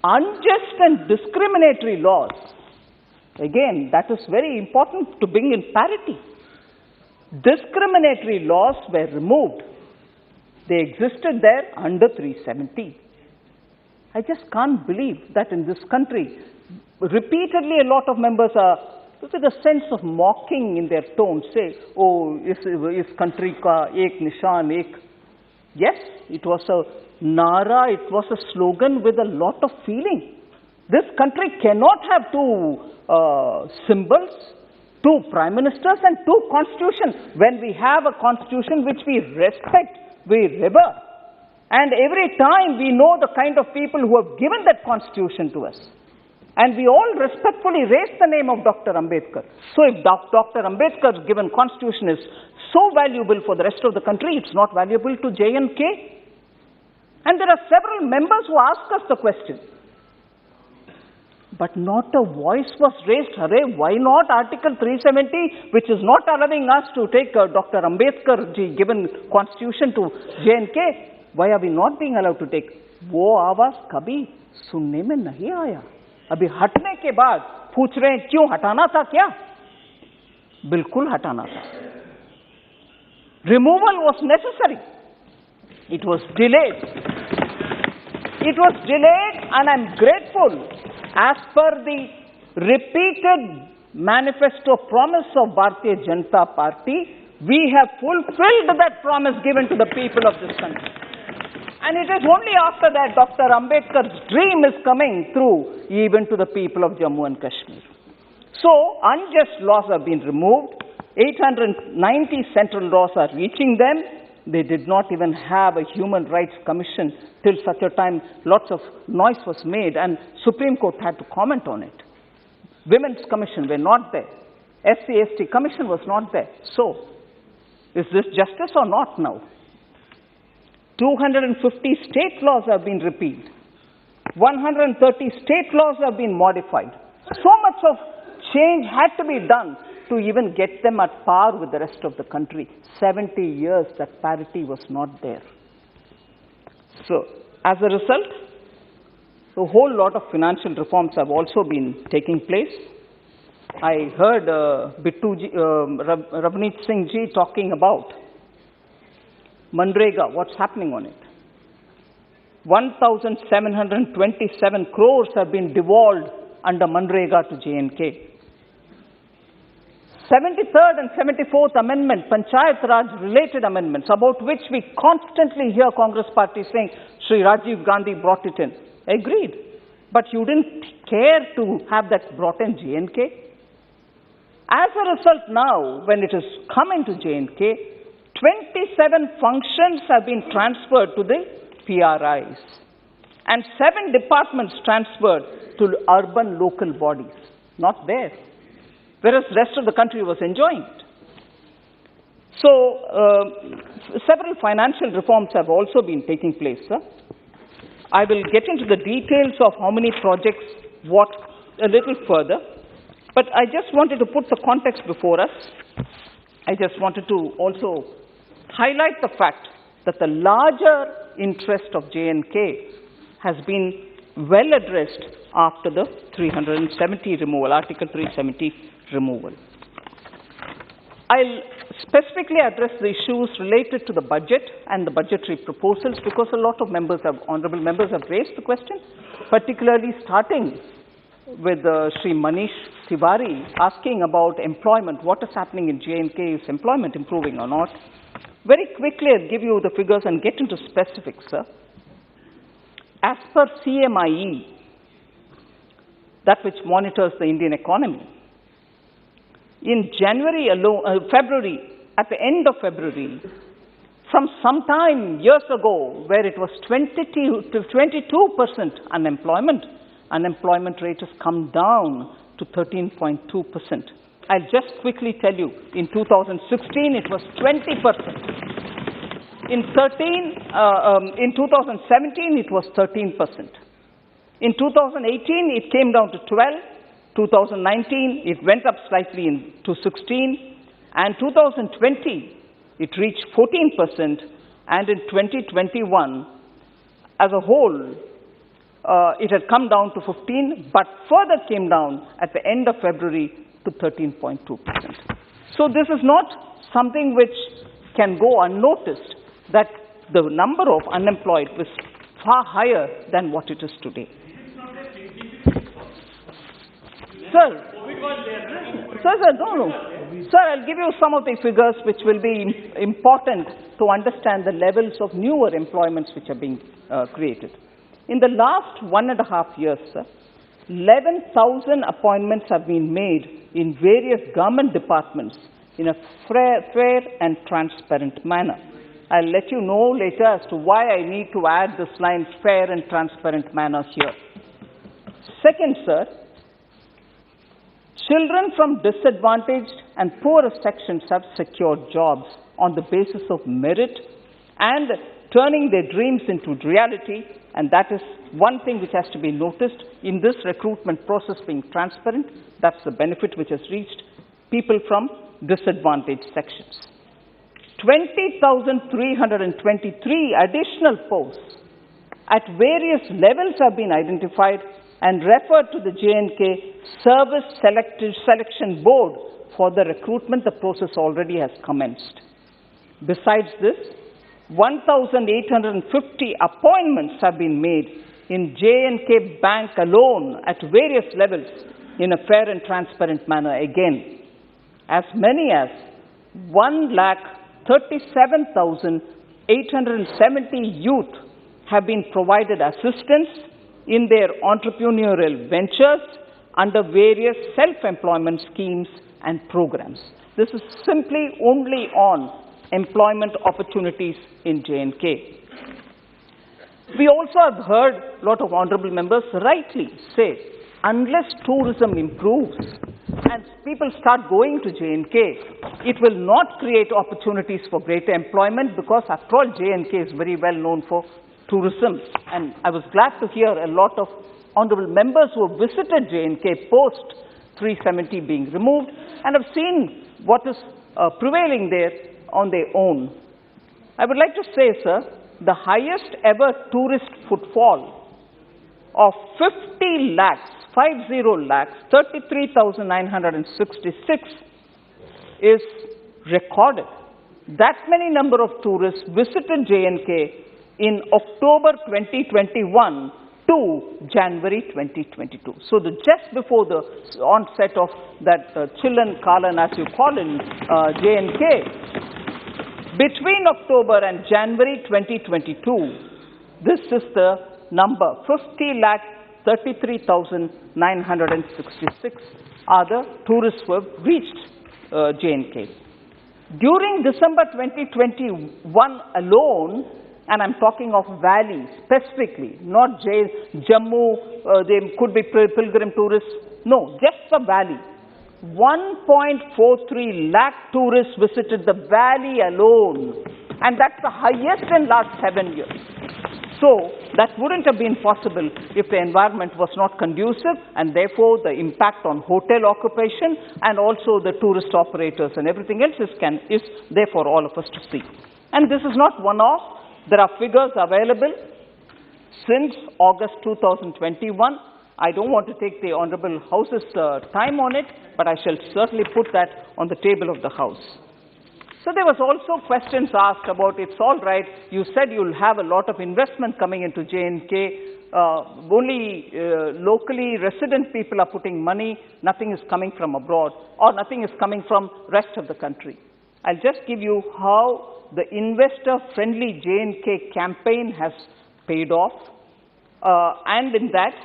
unjust and discriminatory laws, again, that is very important to bring in parity. Discriminatory laws were removed. They existed there under 370. I just can't believe that in this country, repeatedly a lot of members are, with a sense of mocking in their tone, say, oh, is country ka ek nishan, ek. Yes, it was a nara, it was a slogan with a lot of feeling. This country cannot have two symbols, two prime ministers and two constitutions. When we have a constitution which we respect, we revere. And every time we know the kind of people who have given that constitution to us. And we all respectfully raise the name of Dr. Ambedkar. So if Dr. Ambedkar's given constitution is so valuable for the rest of the country, it's not valuable to J&K. And there are several members who ask us the question. But not a voice was raised. Hare, why not Article 370, which is not allowing us to take Dr. Ambedkar ji given constitution to J&K? Why are we not being allowed to take? वो आवाज कभी सुनने में नहीं आया. अभी हटने के बाद पूछ रहे हैं क्यों हटाना था क्या? बिल्कुल हटाना था. Removal was necessary. It was delayed. It was delayed, and I'm grateful. As per the repeated manifesto promise of Bharatiya Janata Party, we have fulfilled that promise given to the people of this country. And it is only after that Dr. Ambedkar's dream is coming through even to the people of Jammu and Kashmir. So, unjust laws have been removed. 890 central laws are reaching them. They did not even have a human rights commission till such a time lots of noise was made and Supreme Court had to comment on it. Women's commission were not there. SC/ST commission was not there. So, is this justice or not now? 250 state laws have been repealed. 130 state laws have been modified. So much of change had to be done to even get them at par with the rest of the country. 70 years that parity was not there. So, as a result, a whole lot of financial reforms have also been taking place. I heard Ravneet Singh ji talking about Manrega, what's happening on it. 1,727 crores have been devolved under Manrega to J&K. 73rd and 74th Amendment, Panchayat Raj related amendments, about which we constantly hear Congress party saying, Sri Rajiv Gandhi brought it in. Agreed. But you didn't care to have that brought in J&K. As a result now, when it has come into J&K, 27 functions have been transferred to the PRIs and 7 departments transferred to urban local bodies. Not there. Whereas the rest of the country was enjoying it. So, several financial reforms have also been taking place, sir. I will get into the details of how many projects, what, a little further. But I just wanted to put the context before us. I just wanted to also highlight the fact that the larger interest of J&K has been well addressed after the 370 removal, Article 370 removal. I'll specifically address the issues related to the budget and the budgetary proposals because a lot of members have, honorable members have raised the question, particularly starting with Sri Manish Tiwari asking about employment, what is happening in J&K, is employment improving or not? Very quickly I'll give you the figures and get into specifics, sir. As per CMIE, that which monitors the Indian economy, in January alone, February, at the end of February, from some time years ago, where it was 22% unemployment, unemployment rate has come down to 13.2%. I'll just quickly tell you, in 2016 it was 20%. In 2017 it was 13%. In 2018 it came down to 12. 2019 it went up slightly to 16. And 2020 it reached 14%. And in 2021, as a whole, it had come down to 15, but further came down at the end of February to 13.2%. So this is not something which can go unnoticed, that the number of unemployed was far higher than what it is today. Sir, Sir, I'll give you some of the figures which will be important to understand the levels of newer employments which are being created. In the last 1.5 years, sir, 11,000 appointments have been made in various government departments in a fair and transparent manner. I'll let you know later as to why I need to add this line, fair and transparent manner, here. Second, sir, children from disadvantaged and poorer sections have secured jobs on the basis of merit and turning their dreams into reality, and that is one thing which has to be noticed in this recruitment process being transparent. That's the benefit which has reached people from disadvantaged sections. 20,323 additional posts at various levels have been identified and referred to the J&K Service Selection Board for the recruitment. The process already has commenced. Besides this, 1,850 appointments have been made in J&K Bank alone at various levels in a fair and transparent manner again. As many as 1,37,870 youth have been provided assistance in their entrepreneurial ventures under various self-employment schemes and programs. This is simply only on employment opportunities in J&K. We also have heard a lot of honorable members rightly say, unless tourism improves and people start going to J&K, it will not create opportunities for greater employment, because after all, J&K is very well known for tourism. And I was glad to hear a lot of honorable members who have visited J&K post 370 being removed and have seen what is prevailing there on their own. I would like to say, sir, the highest ever tourist footfall of 50 lakhs, 33,966 is recorded. That many number of tourists visited J&K in October 2021 to January 2022. So just before the onset of that Chillan Kalan, as you call in J&K, between October and January 2022, this is the number, 50,33,966 are the tourists who have reached J&K. During December 2021 alone, and I'm talking of Valley specifically, not Jammu, there could be pilgrim tourists. No, just the Valley. 1.43 lakh tourists visited the Valley alone. And that's the highest in last 7 years. So that wouldn't have been possible if the environment was not conducive, and therefore the impact on hotel occupation and also the tourist operators and everything else is there for all of us to see. And this is not one-off. There are figures available since August 2021. I don't want to take the Honourable House's time on it, but I shall certainly put that on the table of the House. So there was also questions asked about, it's all right, you said you'll have a lot of investment coming into J&K, only locally resident people are putting money, nothing is coming from abroad, or nothing is coming from rest of the country. I'll just give you how the investor-friendly J&K campaign has paid off, and in that,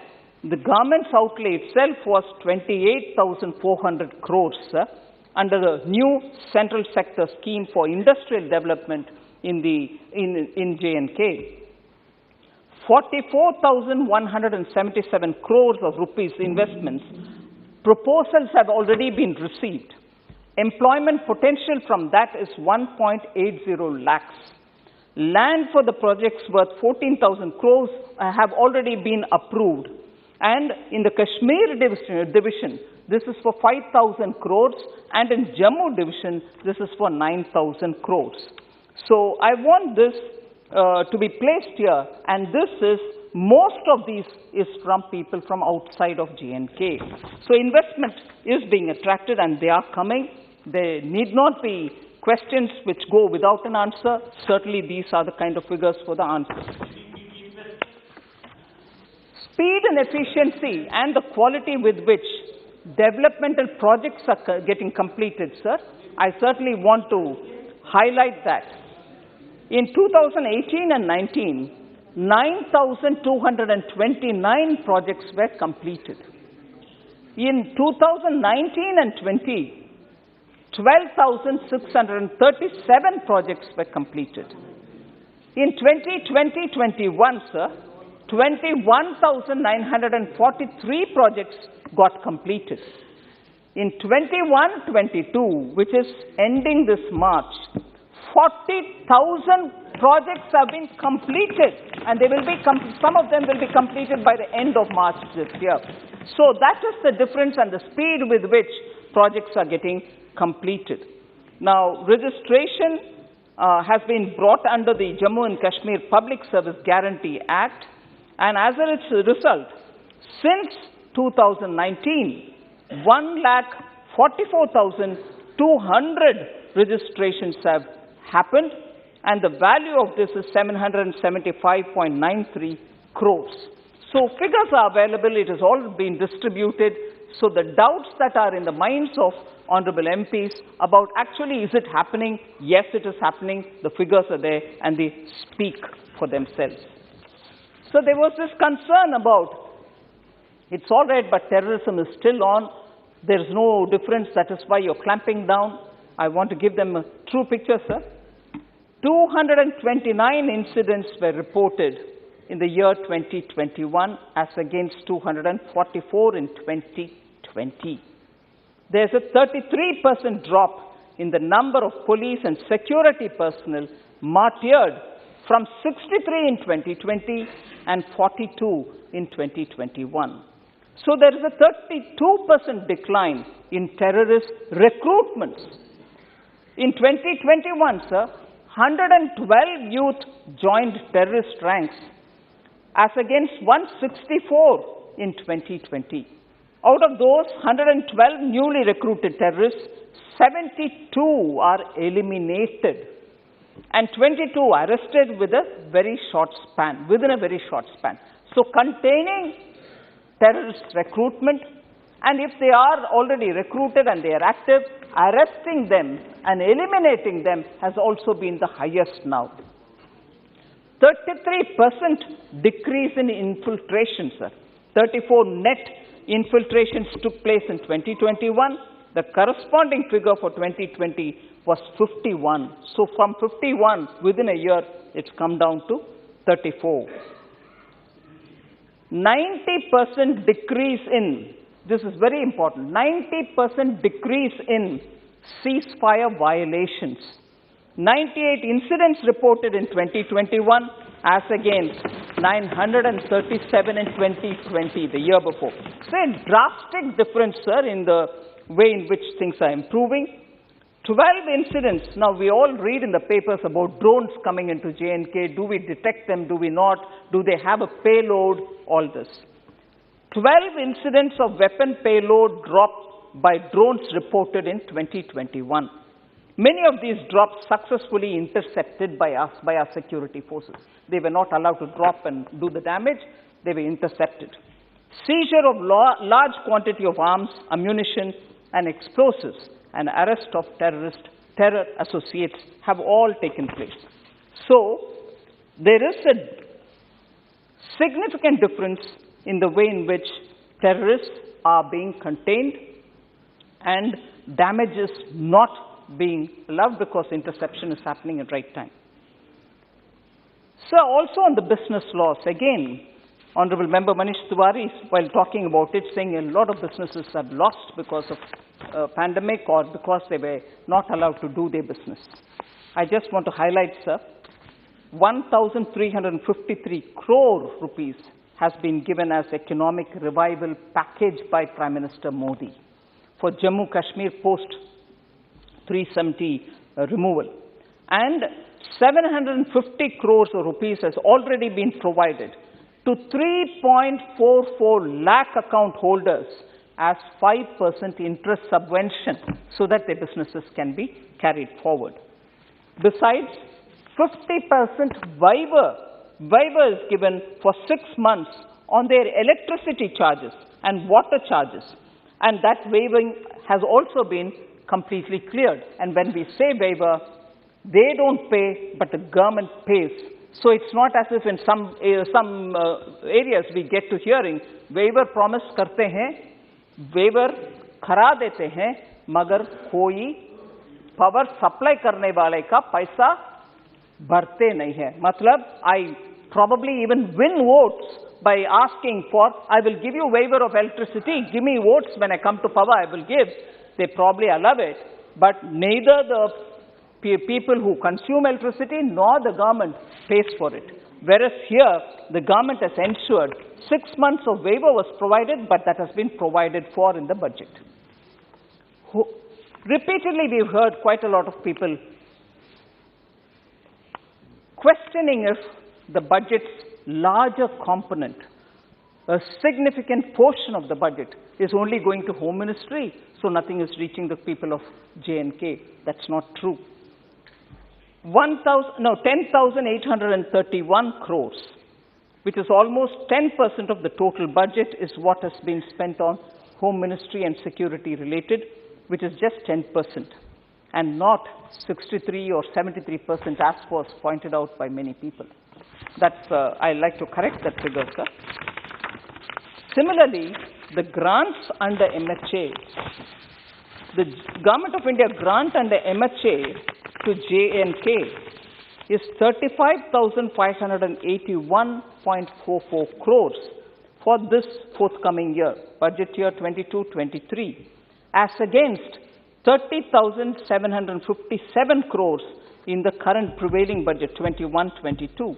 the government's outlay itself was 28,400 crores under the new central sector scheme for industrial development in J&K. 44,177 crores of rupees investments. Proposals have already been received. Employment potential from that is 1.80 lakhs. Land for the projects worth 14,000 crores have already been approved. And in the Kashmir division, this is for 5,000 crores, and in Jammu division, this is for 9,000 crores. So I want this to be placed here, and this is most of these is from people from outside of J&K. So investment is being attracted and they are coming. There need not be questions which go without an answer. Certainly these are the kind of figures for the answers. Speed and efficiency and the quality with which developmental projects are getting completed, sir, I certainly want to highlight that. In 2018 and 19, 9,229 projects were completed. In 2019 and 20, 12,637 projects were completed. In 2020-21, sir, 21,943 projects got completed. In 21-22, which is ending this March, 40,000 projects have been completed, and they will be some of them will be completed by the end of March this year. So that is the difference and the speed with which projects are getting completed. Now, registration has been brought under the Jammu and Kashmir Public Service Guarantee Act, and as a result, since 2019, 1,44,200 registrations have happened, and the value of this is 775.93 crores. So figures are available, it has all been distributed. So the doubts that are in the minds of honorable MPs about actually is it happening? Yes, it is happening. The figures are there and they speak for themselves. So there was this concern about it's all right, but terrorism is still on. There is no difference. That is why you're clamping down. I want to give them a true picture, sir. 229 incidents were reported in the year 2021 as against 244 in 2020. There's a 33% drop in the number of police and security personnel martyred from 63 in 2020 and 42 in 2021. So there is a 32% decline in terrorist recruitments. In 2021, sir, 112 youth joined terrorist ranks as against 164 in 2020. Out of those 112 newly recruited terrorists, 72 are eliminated and 22 arrested within a very short span. So containing terrorist recruitment, and if they are already recruited and they are active, arresting them and eliminating them has also been the highest now. 33% decrease in infiltration, sir. 34 net infiltrations took place in 2021. The corresponding figure for 2020 was 51. So from 51, within a year, it's come down to 34. 90% decrease in, this is very important, 90% decrease in ceasefire violations. 98 incidents reported in 2021 as against 937 in 2020, the year before. So a drastic difference, sir, in the way in which things are improving. 12 incidents. Now, we all read in the papers about drones coming into J&K. Do we detect them? Do we not? Do they have a payload? All this. 12 incidents of weapon payload dropped by drones reported in 2021. Many of these drops successfully intercepted by us, by our security forces. They were not allowed to drop and do the damage. They were intercepted. Seizure of large quantity of arms, ammunition, and explosives, and arrest of terror associates have all taken place. So, there is a significant difference in the way in which terrorists are being contained and damage is not being allowed because interception is happening at right time. So, also on the business laws, again, Honorable Member Manish Tiwari, while talking about it, saying a lot of businesses have lost because of pandemic or because they were not allowed to do their business. I just want to highlight, sir, 1,353 crore rupees has been given as economic revival package by Prime Minister Modi for Jammu Kashmir post 370 removal. And 750 crores of rupees has already been provided to 3.44 lakh account holders as 5% interest subvention so that their businesses can be carried forward. Besides, 50% waiver is given for 6 months on their electricity charges and water charges, and that waiving has also been completely cleared. And when we say waiver, they don't pay, but the government pays. So it's not as if in some areas we get to hearing, waiver promise karte hain, waiver खरा देते हैं, मगर कोई power supply करने वाले का पैसा भरते नहीं है. मतलब I probably even win votes by asking for, I will give you waiver of electricity, give me votes when I come to power, I will give. They probably allow it, but neither the people who consume electricity nor the government pays for it. Whereas here, the government has ensured 6 months of waiver was provided, but that has been provided for in the budget. Repeatedly, we've heard quite a lot of people questioning if the budget's larger component, a significant portion of the budget, is only going to Home Ministry, so nothing is reaching the people of J&K. That's not true. 10,831 crores, which is almost 10% of the total budget, is what has been spent on Home Ministry and security related, which is just 10%, and not 63 or 73% as was pointed out by many people. That's, I'd like to correct that figure, sir. Similarly, the grants under MHA, the Government of India grant under MHA to J&K is 35,581.44 crores for this forthcoming year, budget year 22-23, as against 30,757 crores in the current prevailing budget 21-22.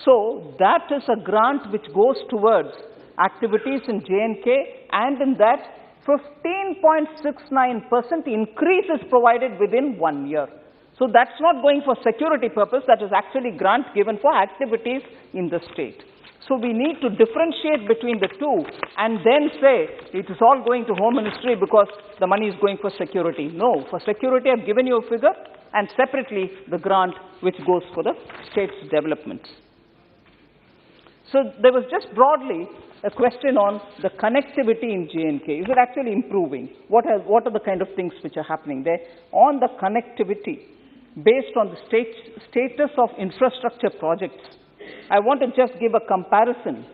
So that is a grant which goes towards activities in J&K, and in that 15.69% increase is provided within 1 year. So that's not going for security purpose, that is actually grant given for activities in the state. So we need to differentiate between the two and then say it is all going to Home Ministry because the money is going for security. No, for security I've given you a figure, and separately the grant which goes for the state's developments. So there was just broadly a question on the connectivity in J&K. Is it actually improving? What are the kind of things which are happening there? On the connectivity, based on the status of infrastructure projects, I want to just give a comparison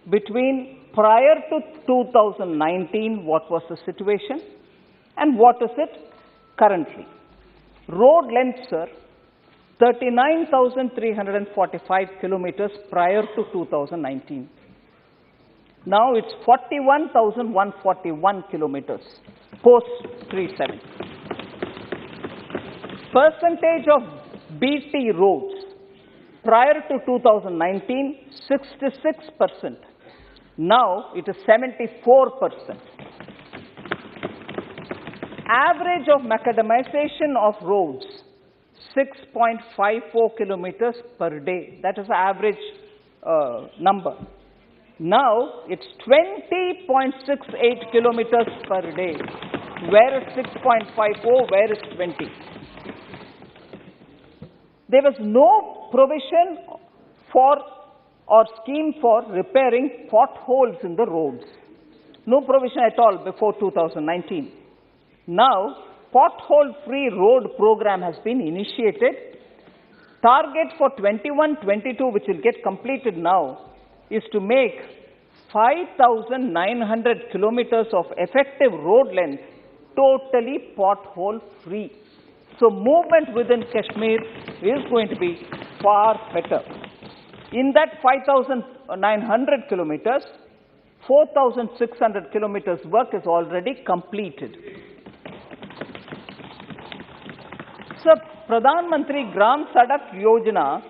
between prior to 2019, what was the situation, and what is it currently. Road lengths, sir, 39,345 kilometers prior to 2019. Now it's 41,141 kilometers post 37. Percentage of BT roads prior to 2019, 66%. Now it is 74%. Average of macadamization of roads, 6.54 kilometers per day. That is the average number. Now it's 20.68 kilometers per day. Where is 6.54? Where is 20? There was no provision for or scheme for repairing potholes in the roads. No provision at all before 2019. Now, pothole-free road program has been initiated. Target for 21-22, which will get completed now, is to make 5,900 kilometers of effective road length totally pothole-free. So movement within Kashmir is going to be far better. In that 5,900 kilometers, 4,600 kilometers work is already completed. So, Pradhan Mantri Gram Sadak Yojana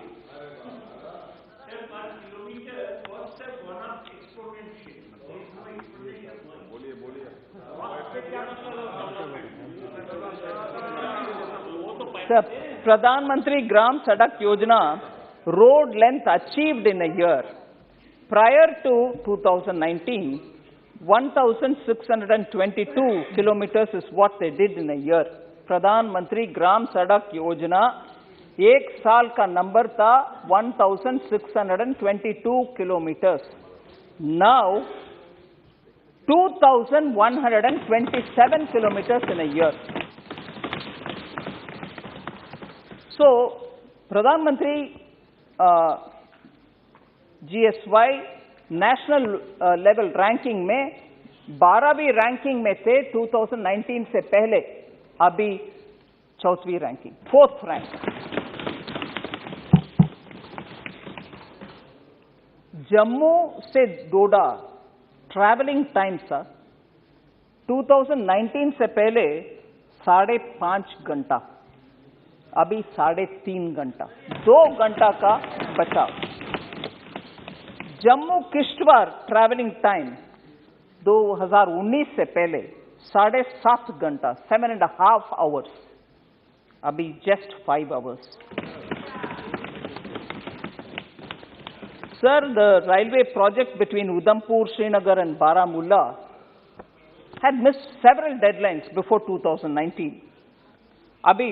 Pradhan Mantri Gram Sadak Yojana road length achieved in a year Prior to 2019, 1,622 kilometers is what they did in a year. प्रधान मंत्री ग्राम सड़क योजना एक साल का number था 1,622 kilometers. Now 2,127 kilometers in a year. So, Pradhan Mantri GSY national level ranking में 12वीं ranking में थे 2019 से पहले, अभी 4वीं रैंकिंग, 4th रैंक. जम्मू से डोडा ट्रैवलिंग टाइम था 2019 से पहले 5.5 घंटा, अभी 3.5 घंटा, 2 घंटा का बचाव. जम्मू किश्तवाड़ ट्रैवलिंग टाइम 2019 से पहले 7.5 घंटा, 7.5 hours, अभी just 5 hours. Sir, the railway project between Udhampur, Srinagar and Baramulla had missed several deadlines before 2019. अभी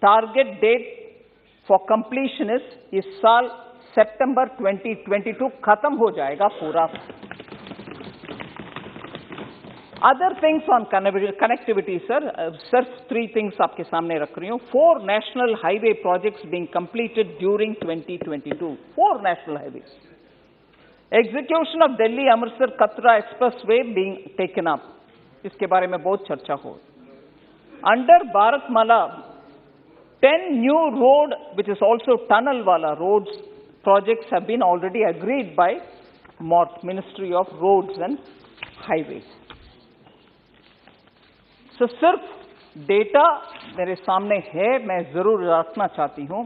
target date for completion is इस साल September 2022 खत्म हो जाएगा पूरा. Other things on connectivity, sir. Sirs, 3 things आपके सामने रख रही हूँ. 4 national highway projects being completed during 2022. 4 national highways. Execution of Delhi Amritsar Katra Expressway being taken up. इसके बारे में बहुत चर्चा हो. Under Bharatmala, 10 new road, which is also tunnel wala roads, projects have been already agreed by Ministry of Roads and Highways. So, सिर्फ data मेरे सामने है, मैं जरूर रखना चाहती हूं.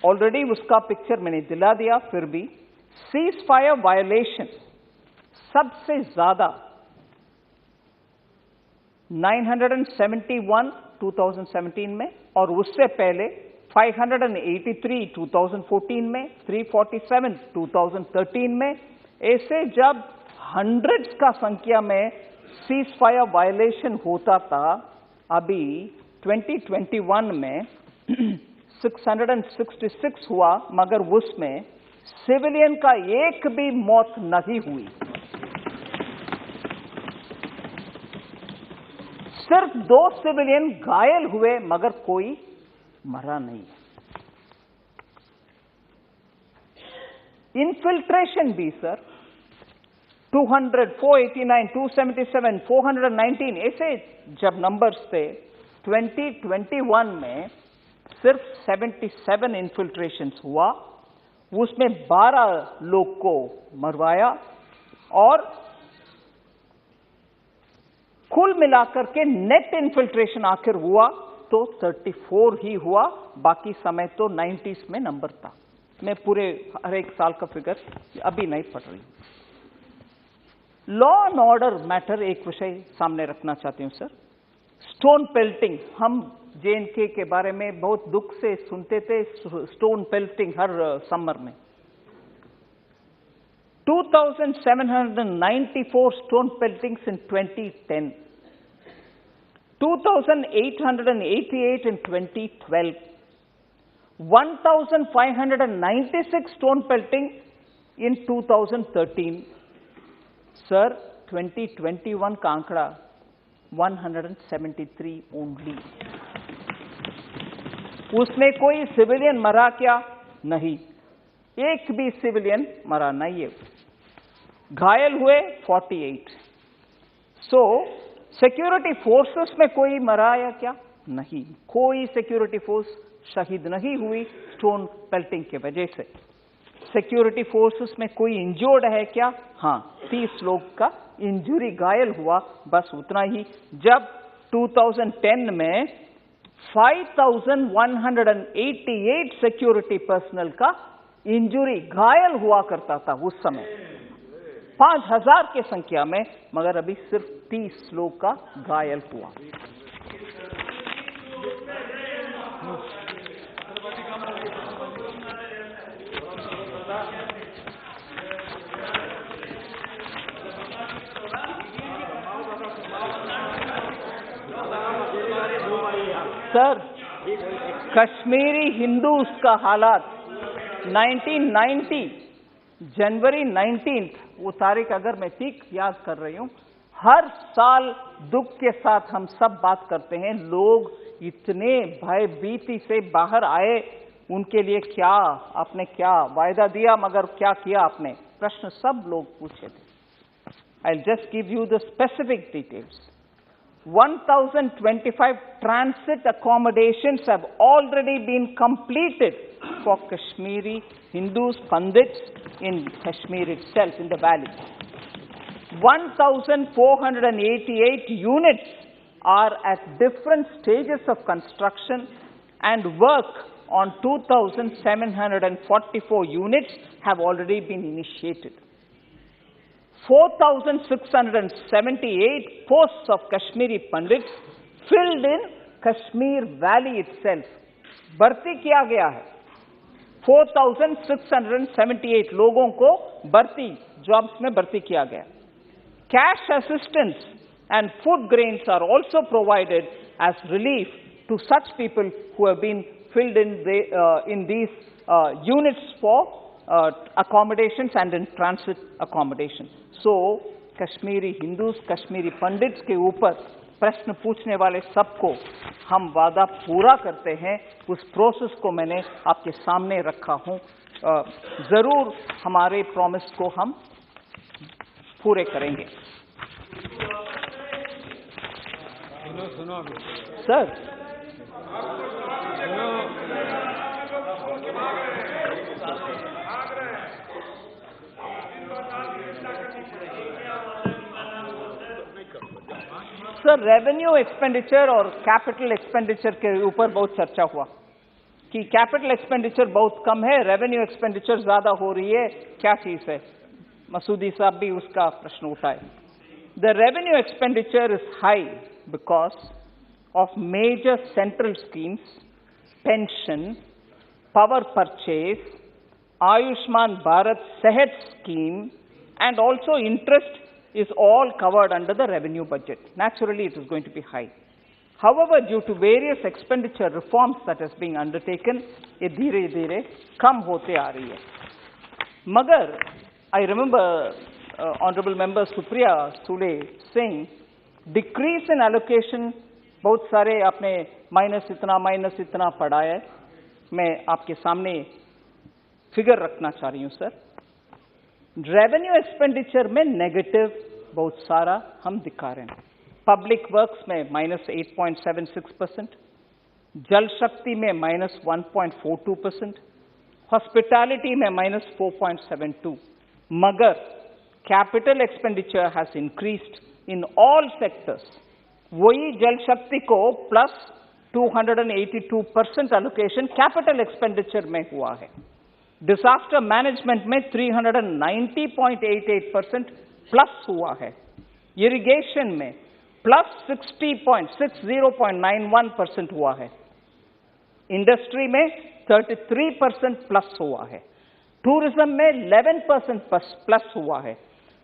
ऑलरेडी उसका पिक्चर मैंने दिला दिया, फिर भी सीज फायर वायलेशन सबसे ज्यादा 971 2017 में, और उससे पहले 583 2014 में, 347 2013 में. ऐसे जब हंड्रेड्स का संख्या में सीज फायर वायलेशन होता था, अभी 2021 में 666 हुआ, मगर उसमें सिविलियन का एक भी मौत नहीं हुई. सिर्फ 2 सिविलियन घायल हुए, मगर कोई मरा नहीं. इन्फिल्ट्रेशन भी सर 200, 489, 277, 419 ऐसे जब नंबर्स थे, 2021 में सिर्फ 77 इन्फिल्ट्रेशंस हुआ, उसमें 12 लोग को मरवाया, और कुल मिलाकर के नेट इन्फिल्ट्रेशन आखिर हुआ तो 34 ही हुआ. बाकी समय तो 90s में नंबर था. मैं पूरे हर एक साल का फिगर अभी नहीं पढ़ रही. लॉ एंड ऑर्डर मैटर एक विषय सामने रखना चाहती हूं सर. स्टोन पेल्टिंग, हम J&K के बारे में बहुत दुख से सुनते थे. स्टोन पेल्टिंग हर समर में 2,794 stone peltings in 2010, 2,888 in 2012, 1,596 stone pelting in 2013. Sir, 2021 का आंकड़ा 173 only. उसमें कोई सिविलियन मरा क्या? नहीं, एक भी सिविलियन मरा नहीं है. घायल हुए 48. सो सिक्योरिटी फोर्सेस में कोई मरा या क्या? नहीं, कोई सिक्योरिटी फोर्स शहीद नहीं हुई स्टोन पेल्टिंग के वजह से. सिक्योरिटी फोर्सेस में कोई इंजर्ड है क्या? हाँ, 30 लोग का इंजरी, घायल हुआ, बस उतना ही. जब 2010 में 5,188 सिक्योरिटी पर्सनल का इंजरी, घायल हुआ करता था उस समय 5,000 के संख्या में, मगर अभी सिर्फ 30 लोग का घायल हुआ. सर, कश्मीरी हिंदूज का हालात 1990 जनवरी 19 वो तारीख अगर मैं ठीक याद कर रही हूं, हर साल दुख के साथ हम सब बात करते हैं, लोग इतने भयभीति से बाहर आए, उनके लिए क्या आपने क्या वायदा दिया, मगर क्या किया आपने, प्रश्न सब लोग पूछे थे। I'll just give you the specific details. 1025 transit accommodations have already been completed for Kashmiri Hindus, Pandits in Kashmir itself, in the valley. 1,488 units are at different stages of construction, and work on 2,744 units have already been initiated. 4,678 posts of Kashmiri Pandits filled in Kashmir Valley itself. भर्ती किया गया है 4,678 लोगों को भर्ती jobs में भर्ती किया गया। Cash assistance and food grains are also provided as relief to such people who have been filled in these units for accommodations and in transit accommodation. So, Kashmiri Hindus, Kashmiri pandits के ऊपर प्रश्न पूछने वाले सबको हम वादा पूरा करते हैं। उस प्रोसेस को मैंने आपके सामने रखा हूं। जरूर हमारे प्रॉमिस को हम पूरे करेंगे। सुनो सर, सर रेवेन्यू एक्सपेंडिचर और कैपिटल एक्सपेंडिचर के ऊपर बहुत चर्चा हुआ कि कैपिटल एक्सपेंडिचर बहुत कम है, रेवेन्यू एक्सपेंडिचर ज्यादा हो रही है, क्या चीज है? मसूदी साहब भी उसका प्रश्न उठाए। The revenue expenditure is high because of major central schemes, pension, power purchase, Ayushman Bharat Sehat scheme, and also interest is all covered under the revenue budget. Naturally, it is going to be high. However, due to various expenditure reforms that is being undertaken, ये धीरे-धीरे कम होते आ रही है। मगर I remember Honorable Member Supriya Sule saying, decrease in allocation, बहुत सारे आपने minus इतना पढ़ा है। मैं आपके सामने फिगर रखना चाह रही हूँ सर। रेवेन्यू एक्सपेंडिचर में नेगेटिव बहुत सारा हम दिखा रहे हैं। पब्लिक वर्क्स में -8.76%, जल शक्ति में -1.42%, हॉस्पिटैलिटी में -4.72%, मगर capital expenditure has increased in all sectors. वही जल शक्ति को +282% एलोकेशन कैपिटल एक्सपेंडिचर में हुआ है। डिजास्टर मैनेजमेंट में 390.88% प्लस हुआ है। इरिगेशन में +60.91% हुआ है। इंडस्ट्री में 33% प्लस हुआ है। टूरिज्म में 11% प्लस हुआ है।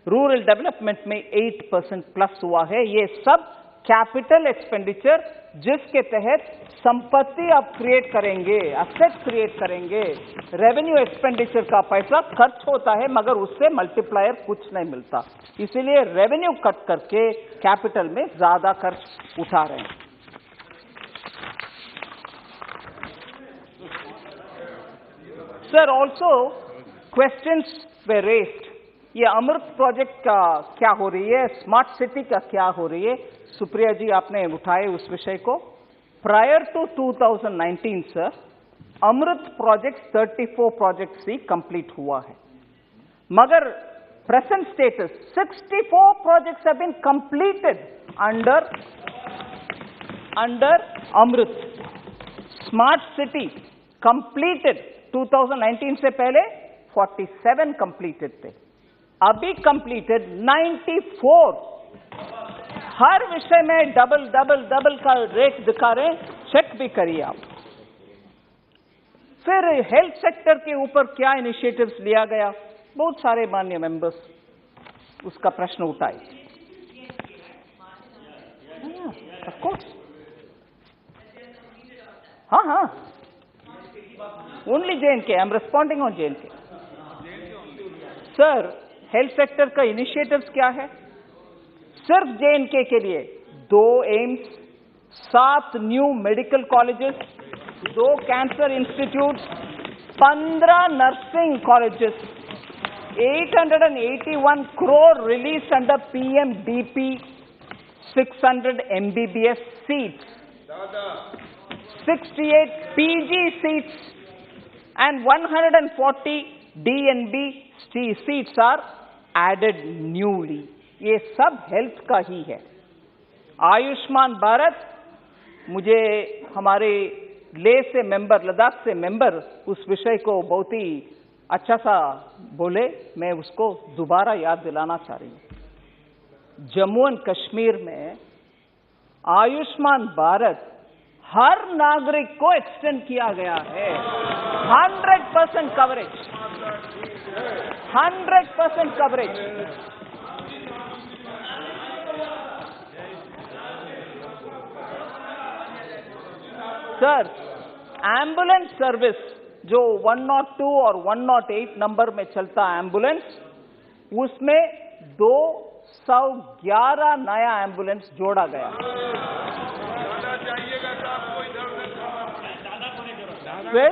रूरल डेवलपमेंट में 8% प्लस हुआ है। ये सब कैपिटल एक्सपेंडिचर जिसके तहत संपत्ति आप क्रिएट करेंगे, असेट क्रिएट करेंगे। रेवेन्यू एक्सपेंडिचर का पैसा खर्च होता है मगर उससे मल्टीप्लायर कुछ नहीं मिलता, इसीलिए रेवेन्यू कट करके कैपिटल में ज्यादा खर्च उठा रहे हैं। सर ऑल्सो क्वेश्चंस वे रेस्ड, ये अमृत प्रोजेक्ट का क्या हो रही है, स्मार्ट सिटी का क्या हो रही है? सुप्रिया जी आपने उठाए उस विषय को। Prior to 2019 sir, Amrut project 34 projects ही कंप्लीट हुआ है, मगर present status 64 projects have been completed under Amrut. Smart city completed 2019 से पहले 47 कंप्लीटेड थे, अभी कंप्लीटेड 94। हर विषय में डबल का रेट दिखा रहे हैं, चेक भी करिए आप। फिर हेल्थ सेक्टर के ऊपर क्या इनिशिएटिव्स लिया गया, बहुत सारे माननीय मेंबर्स उसका प्रश्न उठाए। ऑफ कोर्स हाँ. Only J&K. I'm responding on J&K. Sir, health sector का initiatives क्या है? सिर्फ J&K के लिए 2 AIIMS, 7 new medical colleges, 2 cancer institute, 15 nursing colleges, 881 crore released under PMDP, 600 MBBS seats, 68 PG seats, and 140 DNB seats are added newly. ये सब health का ही है. आयुष्मान भारत, मुझे हमारे लेह से मेंबर, लद्दाख से मेंबर उस विषय को बहुत ही अच्छा सा बोले, मैं उसको दोबारा याद दिलाना चाह रही हूँ. जम्मू एंड कश्मीर में आयुष्मान भारत हर नागरिक को एक्सटेंड किया गया है. 100% coverage, 100% coverage. Sir, ambulance service जो 102 और 108 नंबर में चलता एम्बुलेंस, उसमें 211 नया एम्बुलेंस जोड़ा गया. फिर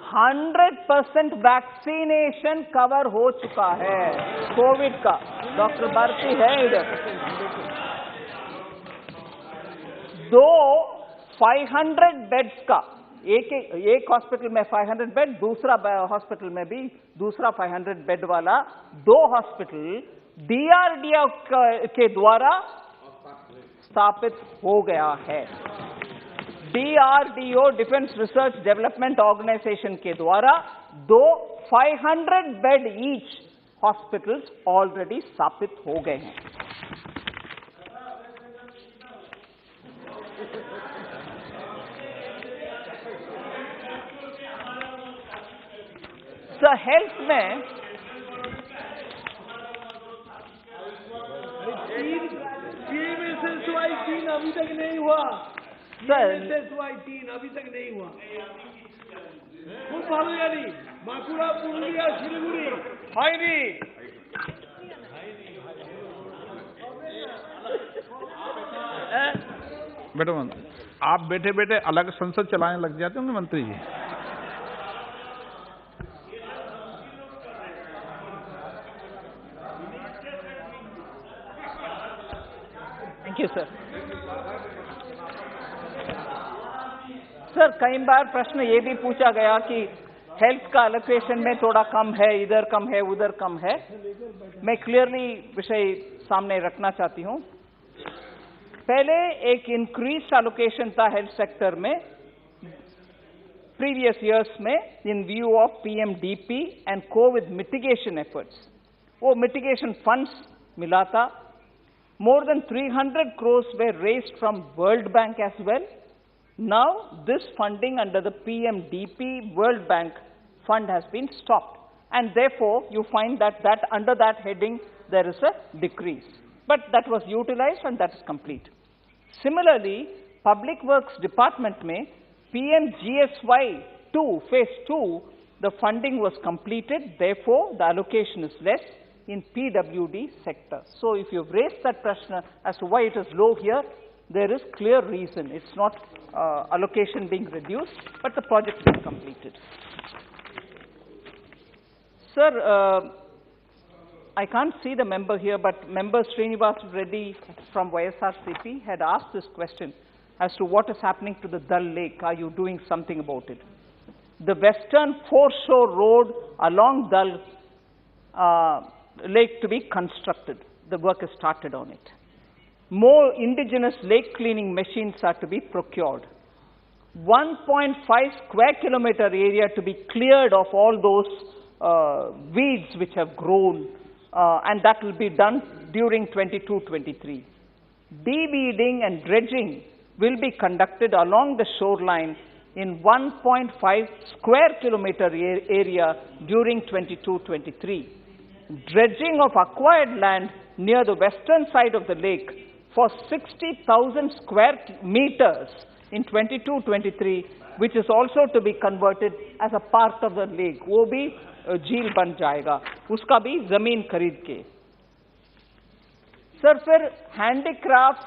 100% वैक्सीनेशन कवर हो चुका है कोविड का. डॉक्टर भारती है इधर. 500 बेड्स का, एक हॉस्पिटल में 500 बेड, दूसरा हॉस्पिटल में भी दूसरा 500 बेड वाला 2 हॉस्पिटल DRDO के द्वारा स्थापित हो गया है. DRDO, defence research development organisation के द्वारा 2 500 बेड ईच हॉस्पिटल्स ऑलरेडी स्थापित हो गए हैं. सर, हेल्थ में तीन अभी तक नहीं हुआ. सर, तीन अभी तक नहीं हुआ. खूब भालो यानी बांकुड़ा, पुरुलिया, शिलीगुड़ी हाईरी. बेटा, आप बैठे बैठे अलग संसद चलाने लग जाते होंगे मंत्री जी. Thank you sir. सर, कई बार प्रश्न ये भी पूछा गया कि हेल्थ का एलोकेशन में थोड़ा कम है, इधर कम है, उधर कम है. मैं क्लियरली विषय सामने रखना चाहती हूं. पहले एक इंक्रीज एलोकेशन था हेल्थ सेक्टर में प्रीवियस ईयर्स में इन view of PMDP and Covid mitigation efforts. वो मिटिगेशन फंड्स मिला था. More than 300 crores were raised from World Bank as well. Now, this funding under the PMDP World Bank fund has been stopped. And therefore, you find that under that heading, there is a decrease. But that was utilized and that is complete. Similarly, Public Works Department mein PMGSY 2, Phase 2, the funding was completed. Therefore, the allocation is less in PWD sector. So if you've raised that question as to why it is low here, there is clear reason. It's not allocation being reduced, but the project being completed. Sir, I can't see the member here, but member Srinivas Reddy from YSRCP had asked this question as to what is happening to the Dal Lake. Are you doing something about it? The western foreshore road along Dal lake to be constructed. The work has started on it. More indigenous lake cleaning machines are to be procured. 1.5 square kilometer area to be cleared of all those weeds which have grown, and that will be done during 22-23. De-weeding and dredging will be conducted along the shoreline in 1.5 square kilometer area during 22-23. Dredging of acquired land near the western side of the lake for 60,000 square meters in 22-23, which is also to be converted as a part of the lake. वो भी झील बन जाएगा, उसका भी जमीन खरीद के। सर फिर हैंडीक्राफ्ट्स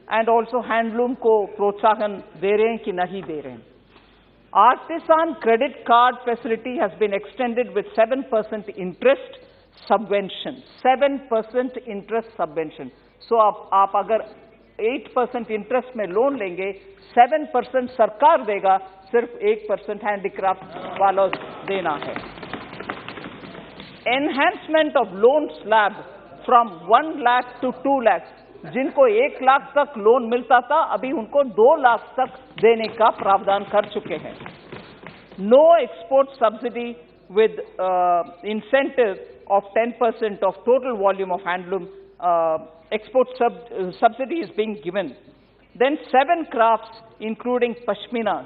एंड ऑल्सो हैंडलूम को प्रोत्साहन दे रहे हैं कि नहीं दे रहे हैं? Artisan credit card facility has been extended with 7% interest subvention. 7% interest subvention. So आप अगर 8% इंटरेस्ट में लोन लेंगे, 7% सरकार देगा, सिर्फ 1% हैंडीक्राफ्ट वालों देना है। Enhancement of loan slab from 1 lakh to 2 lakh, जिनको 1 लाख तक लोन मिलता था, अभी उनको 2 लाख तक देने का प्रावधान कर चुके हैं। No export subsidy with incentive of 10% of total volume of handloom export subsidy is being given. Then 7 crafts including pashmina,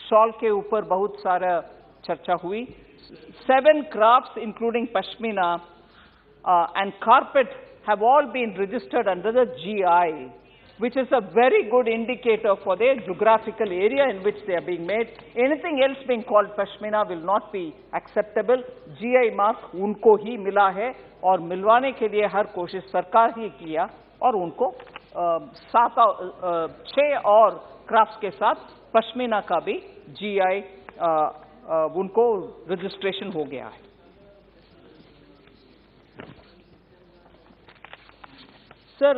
shawl के ऊपर बहुत सारा चर्चा हुई। 7 crafts including pashmina and carpet have all been registered under the GI, which is a very good indicator for the geographical area in which they are being made. Anything else being called pashmina will not be acceptable. GI mark उनको ही मिला है और मिलवाने के लिए हर कोशिश सरकार ही किया और उनको 6 और क्राफ्ट्स के साथ पश्मीना का भी GI उनको रजिस्ट्रेशन हो गया है। सर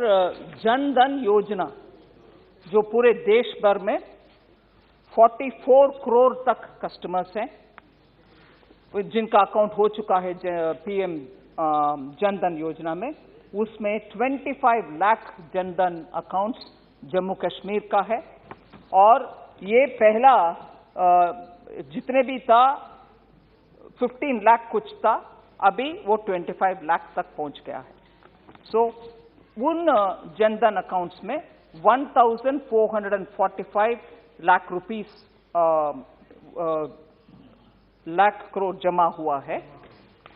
जन धन योजना जो पूरे देश भर में 44 करोड़ तक कस्टमर्स हैं जिनका अकाउंट हो चुका है पीएम जन धन योजना में, उसमें 25 लाख जन धन अकाउंट्स जम्मू कश्मीर का है और ये पहला जितने भी था 15 लाख कुछ था, अभी वो 25 लाख तक पहुंच गया है। सो उन जनधन अकाउंट्स में 1445 लाख रुपीस लाख करोड़ जमा हुआ है।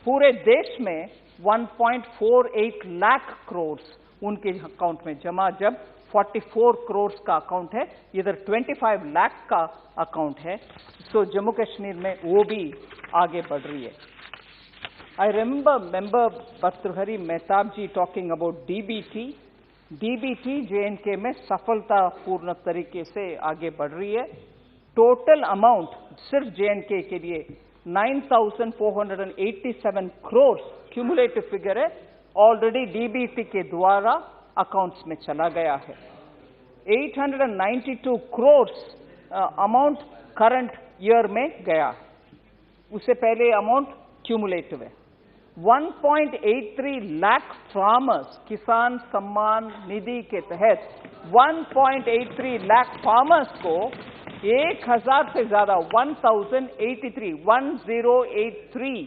पूरे देश में 1.48 लाख करोड़ उनके अकाउंट में जमा, जब 44 करोड़ का अकाउंट है, इधर 25 लाख का अकाउंट है। तो जम्मू कश्मीर में वो भी आगे बढ़ रही है। I remember member Bhartrihari Mehtab ji talking about DBT. DBT J&K में सफलतापूर्ण तरीके से आगे बढ़ रही है। टोटल अमाउंट सिर्फ J&K के लिए 9,487 करोड़ क्यूमुलेटिव फिगर है, ऑलरेडी DBT के द्वारा अकाउंट्स में चला गया है। 892 करोड़ अमाउंट करंट ईयर में गया, उससे पहले अमाउंट क्यूमुलेटिव है। 1.83 लाख फार्मर्स किसान सम्मान निधि के तहत 1.83 लाख फार्मर्स को 1000 से ज्यादा 1083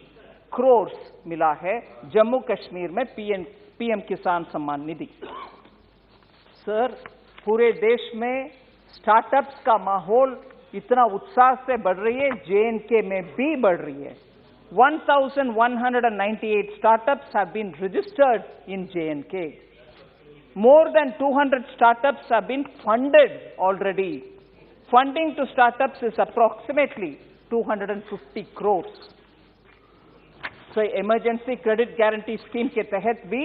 करोड़ मिला है जम्मू कश्मीर में पीएम किसान सम्मान निधि। सर पूरे देश में स्टार्टअप्स का माहौल इतना उत्साह से बढ़ रही है, J&K में भी बढ़ रही है। 1,198 startups have been registered in J&K. More than 200 startups have been funded already. Funding to startups is approximately 250 crores. So, emergency credit guarantee scheme के तहत भी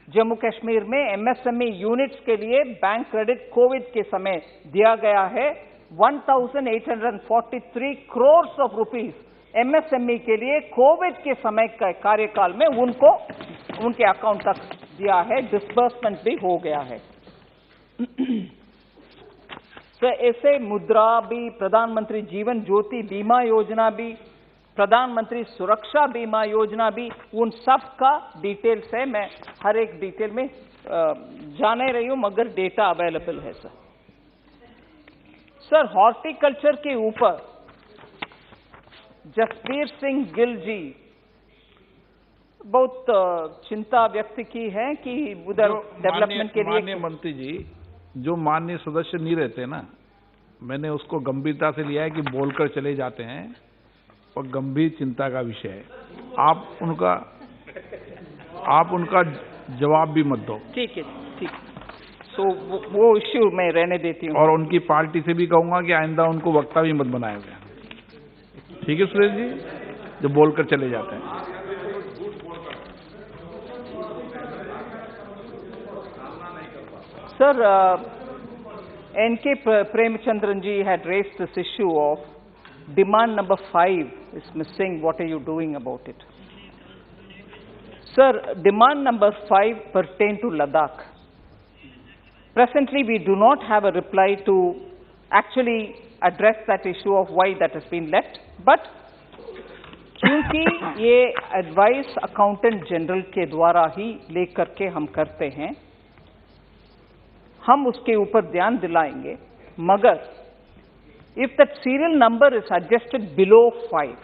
जम्मू कश्मीर में MSME यूनिट्स के लिए बैंक क्रेडिट कोविड के समय दिया गया है। 1,843 crores of rupees MSME के लिए कोविड के समय का कार्यकाल में उनको उनके अकाउंट तक दिया है, डिसबर्समेंट भी हो गया है। तो ऐसे मुद्रा भी, प्रधानमंत्री जीवन ज्योति बीमा योजना भी, प्रधानमंत्री सुरक्षा बीमा योजना भी, उन सब का डिटेल्स है। मैं हर एक डिटेल में जाने रही हूं, मगर डेटा अवेलेबल है। सर हॉर्टिकल्चर के ऊपर जसबीर सिंह गिल जी बहुत चिंता व्यक्त की है कि उधर डेवलपमेंट के लिए। माननीय मंत्री जी, जो माननीय सदस्य नहीं रहते ना, मैंने उसको गंभीरता से लिया है कि बोलकर चले जाते हैं और गंभीर चिंता का विषय है। आप उनका जवाब भी मत दो। ठीक है, ठीक। सो तो वो इश्यू मैं रहने देती हूँ। और उनकी पार्टी से भी कहूंगा कि आइंदा उनको वक्ता भी मत बनाएगा। ठीक है सुरेश जी, जो बोलकर चले जाते हैं। Sir, N.K. Premchandran ji had raised this issue of demand number 5 is missing. What are you doing about it? Sir, demand number 5 pertain to Ladakh. Presently, we do not have a reply to actually address that issue of why that has been left. But क्योंकि ये advice accountant general के द्वारा ही लेकर के हम करते हैं, हम उसके ऊपर ध्यान दिलाएंगे। मगर if that serial number is adjusted below 5,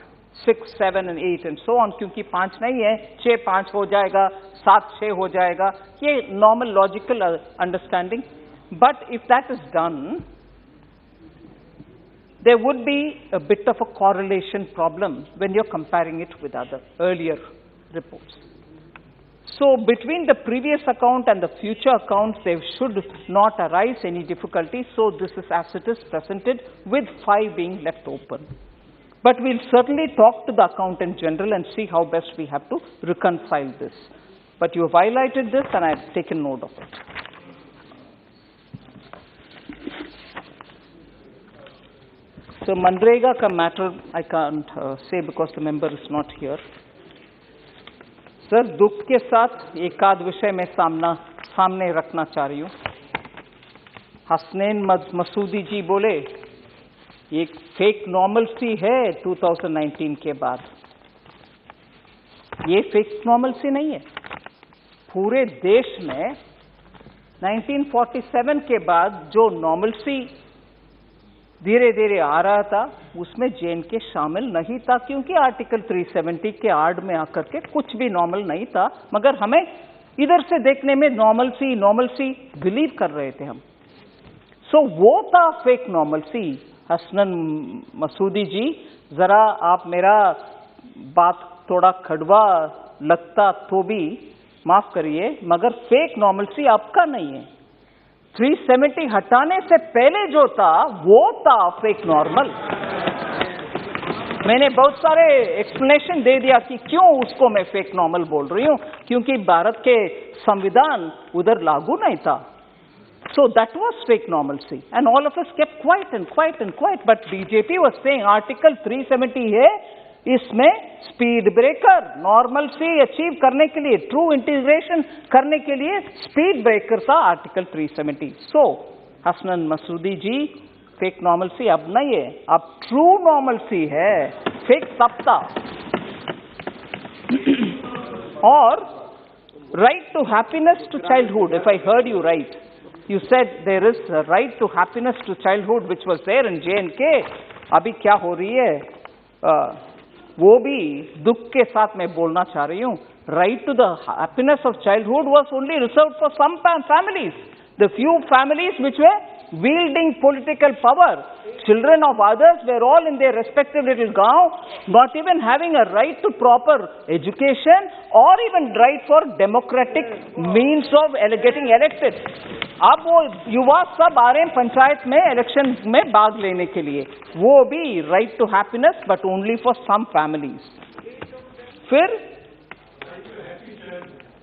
6, 7 and 8 and so on, क्योंकि 5 नहीं है, 6 5 हो जाएगा, 7 6 हो जाएगा, ये normal logical understanding. But if that is done, there would be a bit of a correlation problem when you're comparing it with other earlier reports. So between the previous account and the future accounts, there should not arise any difficulty. So this is as it is presented, with 5 being left open. But we'll certainly talk to the accountant general and see how best we have to reconcile this. But you have highlighted this and I've taken note of it. So Manrega ka matter I can't say because the member is not here. Sir, दुख के साथ एक आध विषय में सामने रखना चाह रही हूँ। हसनैन मसूदी जी बोले ये फेक नॉर्मलसी है 2019 के बाद। ये फेक नॉर्मलसी नहीं है। पूरे देश में 1947 के बाद जो नॉर्मलसी धीरे धीरे आ रहा था, उसमें जे.एन.के शामिल नहीं था, क्योंकि आर्टिकल 370 के आड़ में आकर के कुछ भी नॉर्मल नहीं था। मगर हमें इधर से देखने में नॉर्मलसी बिलीव कर रहे थे हम। सो वो था फेक नॉर्मलसी। हसनैन मसूदी जी, जरा आप मेरा बात थोड़ा कड़वा लगता तो भी माफ करिए, मगर फेक नॉर्मलसी आपका नहीं है। 370 हटाने से पहले जो था वो था फेक नॉर्मल। मैंने बहुत सारे एक्सप्लेनेशन दे दिया कि क्यों उसको मैं फेक नॉर्मल बोल रही हूं, क्योंकि भारत के संविधान उधर लागू नहीं था। So that was fake normalcy and all of us kept quite. But BJP was saying article 370 है, इसमें स्पीड ब्रेकर नॉर्मलसी अचीव करने के लिए, ट्रू इंटीग्रेशन करने के लिए स्पीड ब्रेकर था आर्टिकल 370। सो हसनैन मसूदी जी, फेक नॉर्मलसी अब नहीं है, अब ट्रू नॉर्मलसी है, फेक तब था। और right to happiness to childhood, if I heard you right, you said there is a right to happiness to childhood which was there in J&K. अभी क्या हो रही है, वो भी दुख के साथ मैं बोलना चाह रही हूँ। Right to the happiness of childhood was only reserved for some families, the few families which were wielding political power. Children of others were all in their respective little gaon, not even having a right to proper education or even right for democratic means of getting elected. अब वो युवा सब आ रहे हैं पंचायत में election में भाग लेने के लिए, वो भी right to happiness but only for some families. फिर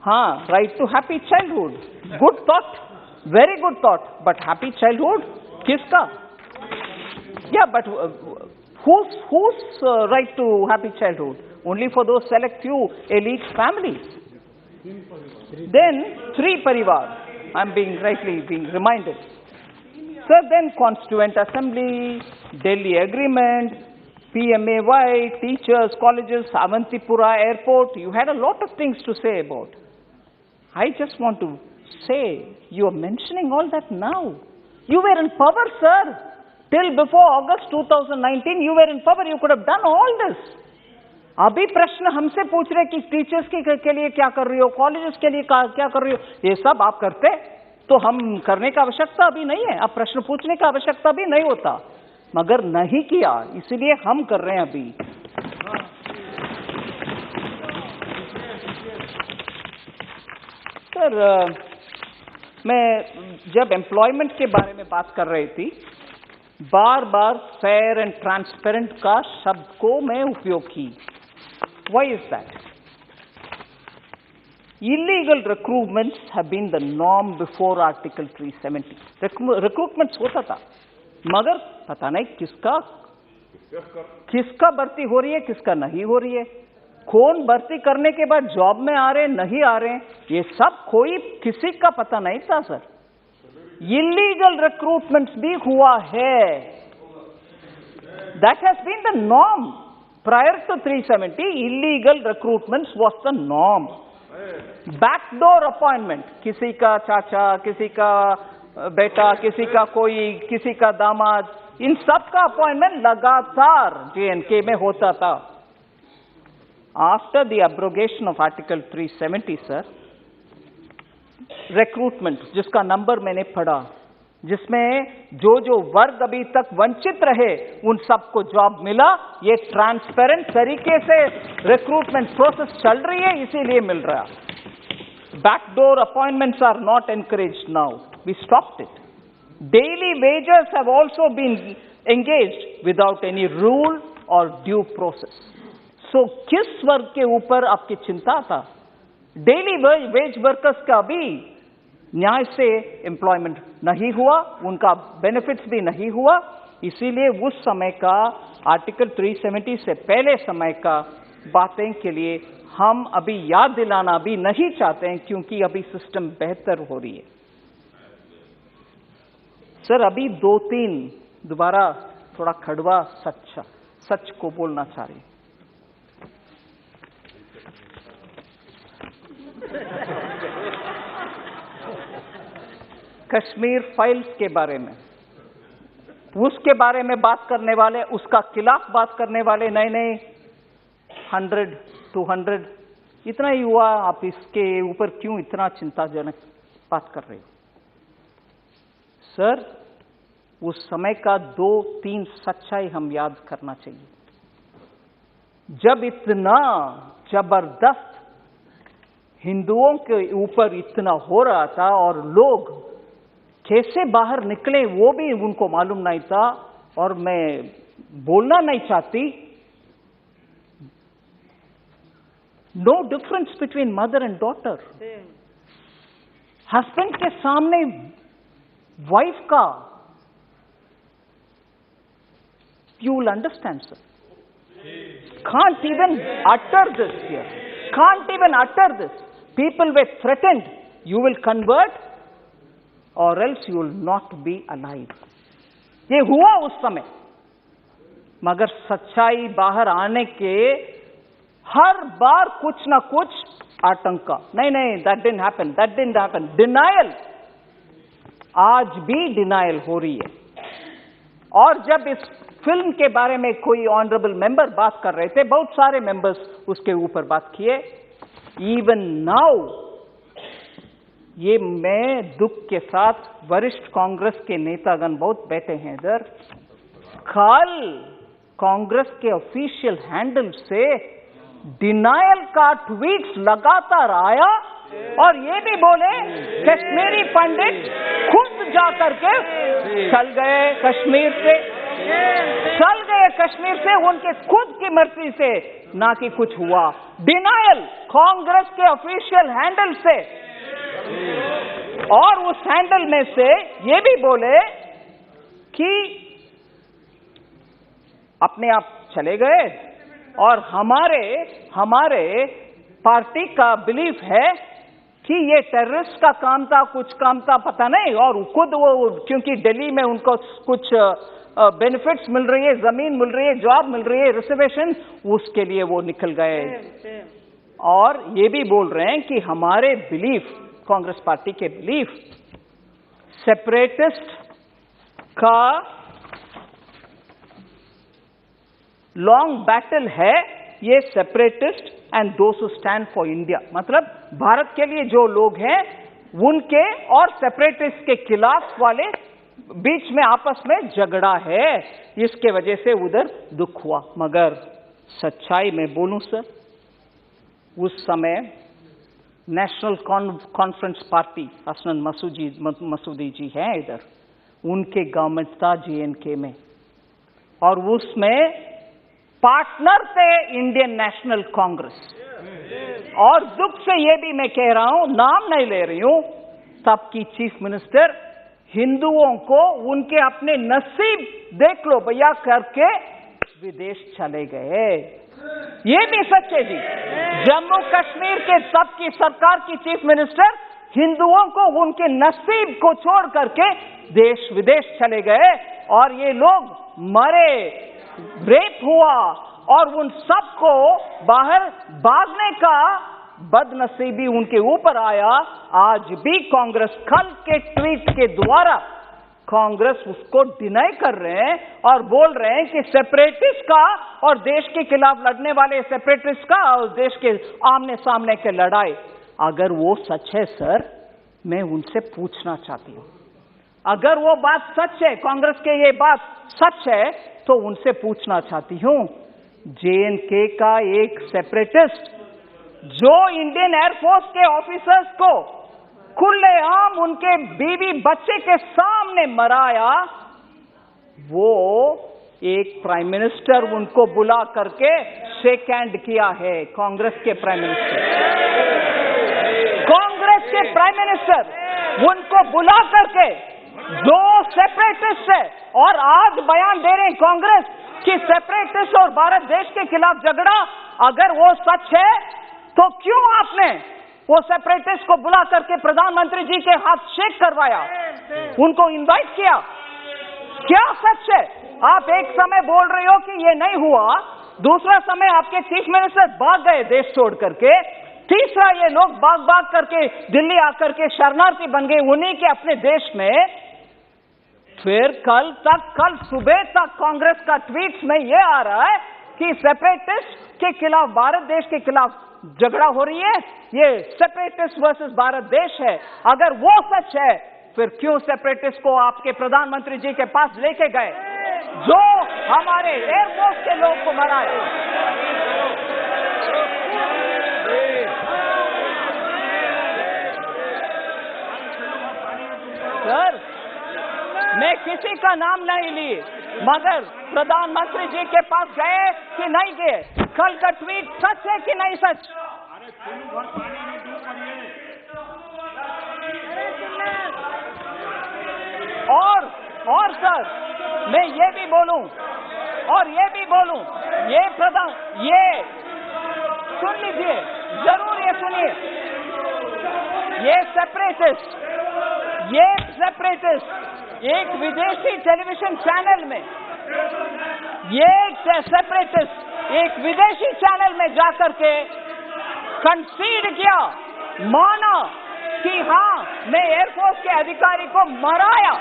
हाँ, right to happy childhood, good thought, very good thought, but happy childhood किसका? या but whose right to happy childhood? Only for those select few elite families. Then 3 parivar, I'm being reminded. Sir, then Constituent Assembly, Delhi Agreement, PMAY, teachers, colleges, Avantipura Airport, you had a lot of things to say about. I just want to say, you are mentioning all that now. You were in power, sir. Till before August 2019, you were in power. You could have done all this. अभी प्रश्न हमसे पूछ रहे कि teachers के लिए क्या कर रही हो, कॉलेजेस के लिए क्या कर रही हो, ये सब आप करते तो हम करने का आवश्यकता अभी नहीं है, अब प्रश्न पूछने का आवश्यकता भी नहीं होता, मगर नहीं किया, इसलिए हम कर रहे हैं अभी। सर, मैं जब एम्प्लॉयमेंट के बारे में बात कर रही थी, बार बार फेयर एंड ट्रांसपेरेंट का शब्द को मैं उपयोग की। Why is that? Illegal recruitments have been the norm before Article 370. Recruitments होता था, मगर पता नहीं किसका भर्ती हो रही है, किसका नहीं हो रही है, कौन भर्ती करने के बाद जॉब में आ रहे हैं, नहीं आ रहे हैं, ये सब कोई किसी का पता नहीं था सर। Illegal recruitments भी हुआ है। That has been the norm. Prior to 370, illegal recruitments was the norm. Backdoor appointment, किसी का चाचा, किसी का बेटा, किसी का कोई, किसी का दामाद, इन सब का अपॉइंटमेंट लगातार JNK में होता था। After the abrogation of article 370 sir, recruitment जिसका नंबर मैंने पढ़ा, जिसमें जो वर्ग अभी तक वंचित रहे उन सबको जॉब मिला, ये ट्रांसपेरेंट तरीके से रिक्रूटमेंट प्रोसेस चल रही है, इसीलिए मिल रहा। Backdoor appointments are not encouraged now. We stopped it. Daily wages have also been engaged without any rule or due process. So, किस वर्ग के ऊपर आपकी चिंता था? डेली वेज वर्कर्स का भी न्याय से एम्प्लॉयमेंट नहीं हुआ, उनका बेनिफिट्स भी नहीं हुआ, इसीलिए उस समय का आर्टिकल 370 से पहले समय का बातें के लिए हम अभी याद दिलाना भी नहीं चाहते हैं, क्योंकि अभी सिस्टम बेहतर हो रही है। सर, अभी 2-3 दोबारा थोड़ा कड़वा सच को बोलना चाह रही। कश्मीर फाइल्स के बारे में, उसके बारे में बात करने वाले, उसका खिलाफ बात करने वाले नए 100-200 इतना ही हुआ, आप इसके ऊपर क्यों इतना चिंताजनक बात कर रहे हो? सर, उस समय का 2-3 सच्चाई हम याद करना चाहिए। जब इतना जबरदस्त हिंदुओं के ऊपर इतना हो रहा था और लोग कैसे बाहर निकले वो भी उनको मालूम नहीं था, और मैं बोलना नहीं चाहती, no difference between mother and daughter. Husband के सामने वाइफ का, you will understand sir, can't even utter this here, can't even utter this. People were threatened, you will convert or else you will not be alive. ये हुआ उस समय, मगर सच्चाई बाहर आने के हर बार कुछ ना कुछ आतंका, नहीं, that didn't happen, डिनायल, आज भी डिनायल हो रही है। और जब इस फिल्म के बारे में कोई ऑनरेबल मेंबर बात कर रहे थे, बहुत सारे मेंबर्स उसके ऊपर बात किए, इवन नाउ, ये मैं दुख के साथ, वरिष्ठ कांग्रेस के नेतागण बहुत बैठे हैं इधर, कल कांग्रेस के ऑफिशियल हैंडल से डिनायल का ट्वीट्स लगातार आया, और ये भी बोले कश्मीरी पंडित खुद जाकर के चल गए कश्मीर से, उनके खुद की मर्जी से, ना कि कुछ हुआ। डिनायल कांग्रेस के ऑफिशियल हैंडल से, और उस हैंडल में से ये भी बोले कि अपने आप चले गए, और हमारे पार्टी का बिलीफ है कि ये टेररिस्ट का काम था, कुछ काम था, पता नहीं, और खुद वो, क्योंकि दिल्ली में उनको कुछ बेनिफिट्स मिल रही है, जमीन मिल रही है, जॉब मिल रही है, रिजर्वेशन, उसके लिए वो निकल गए। और ये भी बोल रहे हैं कि हमारे बिलीफ, कांग्रेस पार्टी के बिलीफ, सेपरेटिस्ट का लॉन्ग बैटल है, ये separatist and those who stand for India, मतलब भारत के लिए जो लोग हैं उनके और सेपरेटिस्ट के खिलाफ वाले बीच में आपस में झगड़ा है, इसके वजह से उधर दुख हुआ। मगर सच्चाई में बोलूं सर, उस समय नेशनल कॉन्फ्रेंस पार्टी हसनन मसूदी जी हैं इधर, उनके गवर्नमेंट था JNK में, और उसमें पार्टनर थे इंडियन नेशनल कांग्रेस। और दुख से ये भी मैं कह रहा हूं, नाम नहीं ले रही हूं, तब की चीफ मिनिस्टर हिंदुओं को उनके अपने नसीब देख लो भैया करके विदेश चले गए। ये भी सच है जी। जम्मू कश्मीर के तब की सरकार की चीफ मिनिस्टर हिंदुओं को उनके नसीब को छोड़ करके देश विदेश चले गए, और ये लोग मरे, रेप हुआ, और उन सबको बाहर भागने का बदनसीबी उनके ऊपर आया। आज भी कांग्रेस कल के ट्वीट के द्वारा कांग्रेस उसको डिनाई कर रहे हैं और बोल रहे हैं कि सेपरेटिस्ट का और देश के खिलाफ लड़ने वाले सेपरेटिस्ट का और देश के आमने सामने के लड़ाई। अगर वो सच है सर, मैं उनसे पूछना चाहती हूं, अगर वो बात सच है, कांग्रेस के ये बात सच है, तो उनसे पूछना चाहती हूं, JNK का एक सेपरेटिस्ट जो इंडियन एयरफोर्स के ऑफिसर्स को खुलेआम उनके बीवी बच्चे के सामने मराया, वो एक प्राइम मिनिस्टर उनको बुला करके शेक हैंड किया है। कांग्रेस के प्राइम मिनिस्टर, कांग्रेस के प्राइम मिनिस्टर उनको बुला करके, जो सेपरेटिस्ट है, और आज बयान दे रहे हैं कांग्रेस कि सेपरेटिस्ट और भारत देश के खिलाफ झगड़ा, अगर वो सच है तो क्यों आपने वो सेपरेटिस्ट को बुला करके प्रधानमंत्री जी के हाथ शेक करवाया, उनको इनवाइट किया? क्या सच है? आप एक समय बोल रहे हो कि ये नहीं हुआ, दूसरा समय आपके चीफ मिनिस्टर भाग गए देश छोड़ करके, तीसरा ये लोग भाग करके दिल्ली आकर के शरणार्थी बन गए उन्हीं के अपने देश में। फिर कल सुबह तक कांग्रेस का ट्वीट्स में ये आ रहा है कि सेपरेटिस्ट के खिलाफ, भारत देश के खिलाफ झगड़ा हो रही है, ये सेपरेटिस्ट वर्सेस भारत देश है। अगर वो सच है, फिर क्यों सेपरेटिस्ट को आपके प्रधानमंत्री जी के पास लेके गए, जो हमारे एयरफोर्स के लोग को मराया? सर, मैं किसी का नाम नहीं ली, मगर प्रधानमंत्री जी के पास गए कि नहीं गए? कल का ट्वीट सच है कि नहीं सच? और सर, मैं ये भी बोलूं, ये सुन लीजिए, जरूर ये सुनिए, ये सेपरेटिस्ट एक विदेशी टेलीविजन चैनल में, ये सेपरेटिस्ट एक विदेशी चैनल में जाकर के कंसीड किया, माना कि हाँ, मैं एयरफोर्स के अधिकारी को मराया।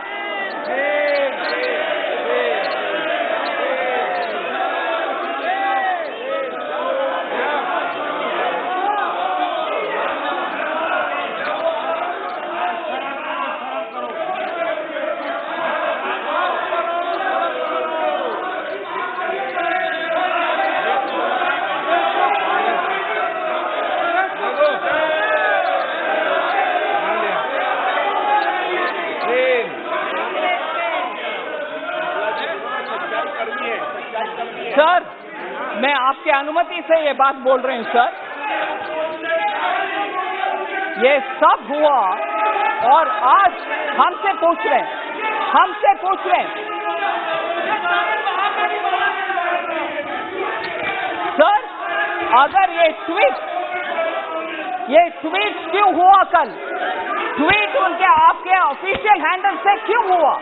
सर, मैं आपके अनुमति से ये बात बोल रही हूं सर, ये सब हुआ और आज हमसे पूछ रहे हैं, सर, अगर ये ट्वीट क्यों हुआ? कल ट्वीट उनके आपके ऑफिशियल हैंडल से क्यों हुआ?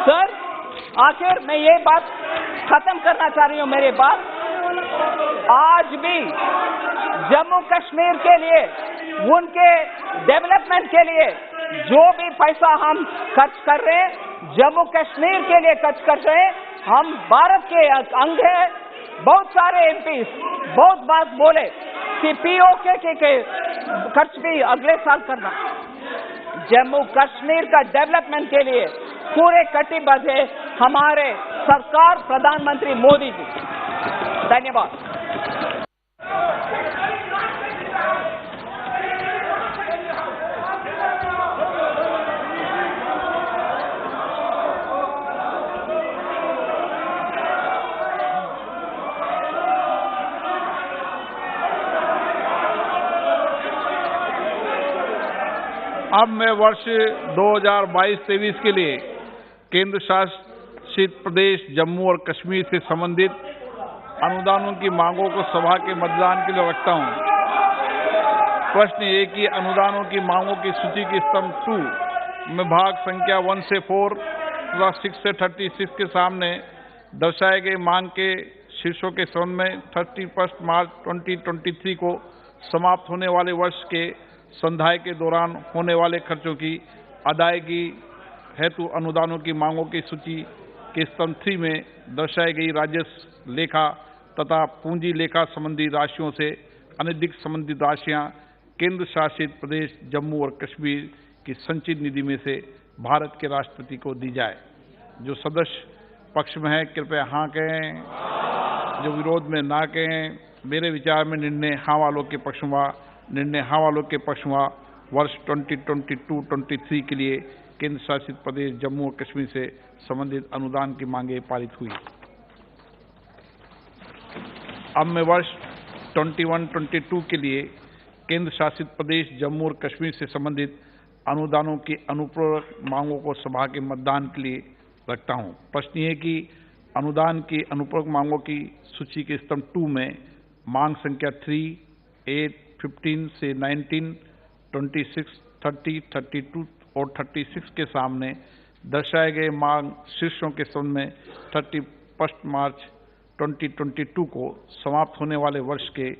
सर, आखिर मैं ये बात खत्म करना चाह रही हूं, मेरी बात, आज भी जम्मू कश्मीर के लिए, उनके डेवलपमेंट के लिए जो भी पैसा हम खर्च कर रहे हैं, जम्मू कश्मीर के लिए खर्च कर रहे हैं, हम भारत के अंग है। बहुत सारे एमपी बहुत बात बोले कि POK के खर्च भी अगले साल करना। जम्मू कश्मीर का डेवलपमेंट के लिए पूरे कटिबद्ध है हमारे सरकार, प्रधानमंत्री मोदी जी। धन्यवाद। अब मैं वर्ष 2022-23 के लिए केंद्र शासित प्रदेश जम्मू और कश्मीर से संबंधित अनुदानों की मांगों को सभा के मतदान के लिए रखता हूं। प्रश्न ये कि अनुदानों की मांगों की सूची की स्तंभ 2 में भाग संख्या 1 से 4 तथा 6 से 36 के सामने दर्शाए गए मांग के शीर्षों के संबंध में 31 मार्च 2023 को समाप्त होने वाले वर्ष के संधाय के दौरान होने वाले खर्चों की अदायगी हेतु अनुदानों की मांगों की सूची के स्तंभ 3 में दर्शाई गई राजस्व लेखा तथा पूंजी लेखा संबंधी राशियों से अनधिक संबंधित राशियां केंद्र शासित प्रदेश जम्मू और कश्मीर की संचित निधि में से भारत के राष्ट्रपति को दी जाए। जो सदस्य पक्ष में है कृपया हाँ कहें, जो विरोध में ना कहें। मेरे विचार में निर्णय हाँ वालों के पक्ष में, निर्णय हाँ वालों के पक्ष में वर्ष 2022-23 के लिए केंद्र शासित प्रदेश जम्मू और कश्मीर से संबंधित अनुदान की मांगे पारित हुई। अब मैं वर्ष 21-22 के लिए केंद्र शासित प्रदेश जम्मू और कश्मीर से संबंधित अनुदानों की अनुपूरक मांगों को सभा के मतदान के लिए रखता हूं। प्रश्न ये कि अनुदान की अनुपूरक मांगों की सूची के स्तंभ 2 में मांग संख्या 3, 8, 15 से 19, 26, 30, 32 और 36 के सामने दर्शाए गए मांग शीर्षों के संबंध में 31 मार्च 2022 को समाप्त होने वाले वर्ष के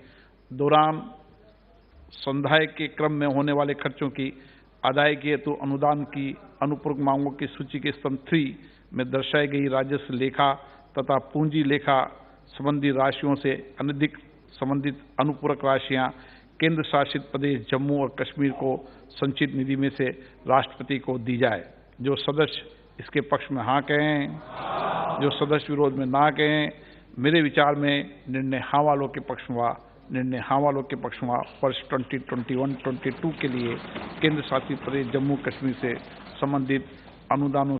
दौरान संधाय के क्रम में होने वाले खर्चों की अदायगी हेतु अनुदान की अनुपूरक मांगों की सूची के स्तंभ 3 में दर्शाई गई राजस्व लेखा तथा पूंजी लेखा संबंधी राशियों से अनधिक संबंधित अनुपूरक राशियां केंद्र शासित प्रदेश जम्मू और कश्मीर को संचित निधि में से राष्ट्रपति को दी जाए। जो सदस्य इसके पक्ष में हाँ कहें, जो सदस्य विरोध में ना कहें। मेरे विचार में निर्णय हाँ वालों के पक्ष में, निर्णय हाँ वालों के पक्ष में वर्ष 2021-22 के लिए केंद्र शासित प्रदेश जम्मू कश्मीर से संबंधित अनुदानों